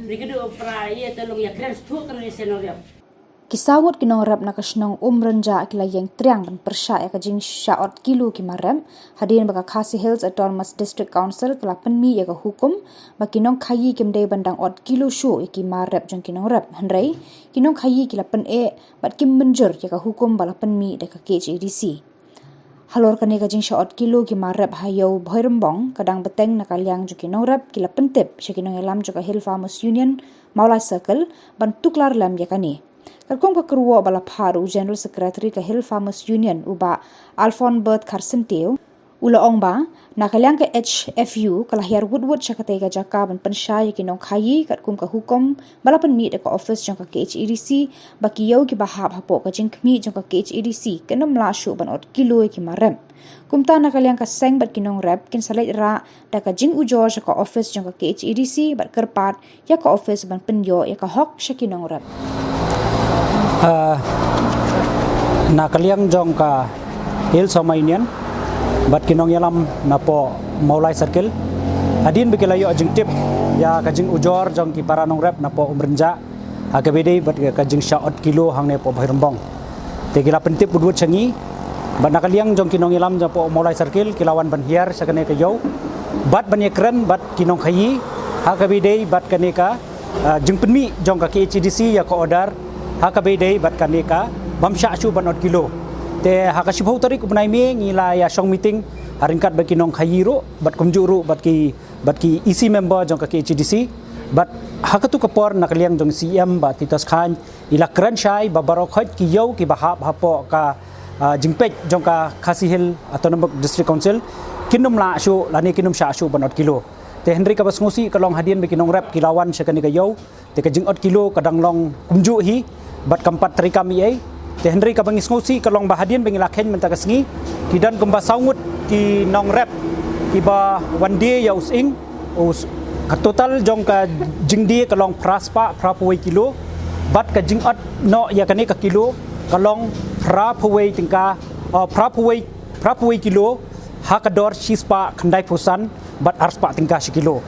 Rikido opera iya tolong ya keren stuk kan ni senoriam. Kisawot kinorap na kasinong umranja kila yang triang dan persya ya kajing syaot kilo kimarem hadirin baka Khasi Hills Autonomous District Council kala penmi ya ka hukum bakinong khayi kimdei bandang ot kilo shu ya kimarep jong kinong rap handrai kinong khayi kila pen bat kim menjur ya ka hukum bala penmi de ka KHADC halor kane kajing syaot kilo kimarep hayau bhoirembong kadang beteng na kalyang jong kinong rap kila pentip syakinong elam jong ka Hill Farmers Union Maulai Circle ban tuklar lam ya kani Kalkong ka keruwa bala paru General Secretary ka Hill Farmers Union uba Alphon Bert Karsenteo ula ong ba nakalyang ka HFU kalahir Woodwood siya katay ka jaka ban pensya kinong khayi kat kum ka hukom bala penmi ka office jong ka KHADC bakiyaw ki bahab hapo ka jing kmi jong ka KHADC kanam lasyo ban ot kilo ki marem kumta nakalyang ka seng bat kinong rep kin salait ra da ka jing ujor siya ka office jong ka KHADC bat kerpat ya ka office ban penyo ya ka hok siya kinong rep nakaliang jong ka Hills Union bat kinong yalam na po Maulai Circle adin bikilayo ajing tip ya kajing ujor jong ki paranong rep na po umrenja agabede bat kajing syaot kilo hang ne po bhairembong te gila pentip budwut changi bat nakaliang jong kinong yalam ja po Maulai Circle kilawan ban hiar sakane kayo bat ban yekren bat kinong khayi agabede bat kaneka jing penmi jong ka KHADC ya ko order hakabede bat kaneka bamsha shu ban ot kilo te hakashibau tarik upnai me ngila ya shong meeting haringkat bat kinong khayiro bat kumjuru bat ki EC member jong ka KHADC bat hakatu kapor nakaliang jong CM bat titas khan ila kran shai babarok khot ki yau ki bahap hapo ka jingpej jong ka Khasi Hill Autonomous District Council kinum la shu lani kinum sha shu ban ot kilo te Henry ka basngosi kalong hadien be kinong rep kilawan syakani ka yau te ka jing ot kilo kadang long kumju hi bat kampat terika mi ai te Henry ka bangis ngosi kalong bahadien bengila khen menta kasngi kidan kumba saungut ki nong rep ki ba one day ya using us ka total jong ka jingdi kalong praspa prapuai kilo bat ka jingat no ya kani ka kilo kalong prapuai tingka prapuai kilo hakador shispa khandai pusan bat arspa tingka kilo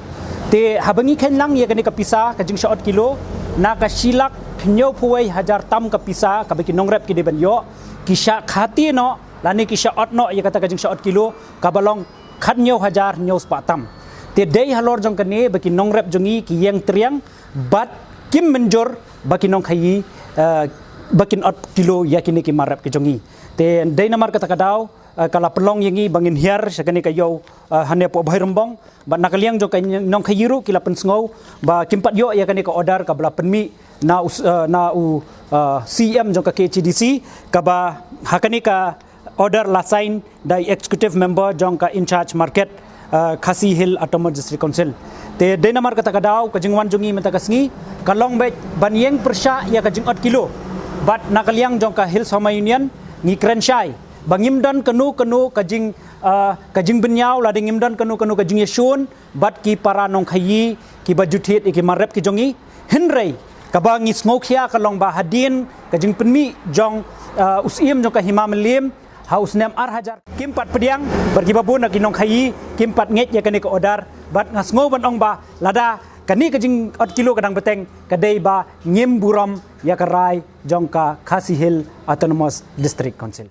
te habangi khen lang ya kani ka pisa ka jing shot kilo na ka silak Nyau puai hajar tam ka pisa ka beki nongrep ki deban yo kisha khati no lani kisha ot no ya kata kajing shot kilo ka balong khat nyau hajar nyau spa tam te dei halor jong kane beki nongrep jongi ki yang triang bat kim menjor baki nong khayi bakin ot kilo yakini ki marap ki jongi te dei namar kata kadau kala pelong yangi bangin hiar sakani kayo hane po bhairembong ba nakaliang jo kay nong khayiru kila pensngau ba kimpat yo yakani ka order ka bala penmi na CM jong ka KHADC ka ba hakani ka order la sign dai executive member jong ka in charge market Khasi Hill Autonomous District Council te denamar kata kadau ka jingwan jongi menta kasngi kalong be banyeng persya ya ka jing ot kilo bat nakaliang jong ka Hills Union ngi krenshai bangimdan kanu kajing benyau la dingimdan kanu kajing yesun bat ki para nong khayi ki bajuthit ki marep ki jongi henrei kabangi smokia kalong bahadin kajing penmi jong usim jong ka himamelim haus nem ar hajar kimpat pediang bergibabu nak kinong khayi kimpat nget ya kani ka odar bat ngasngo ban ong ba lada kani kajing ot kilo kadang beteng kadai ba ngim buram ya karai jong ka Khasi Hill Autonomous District Council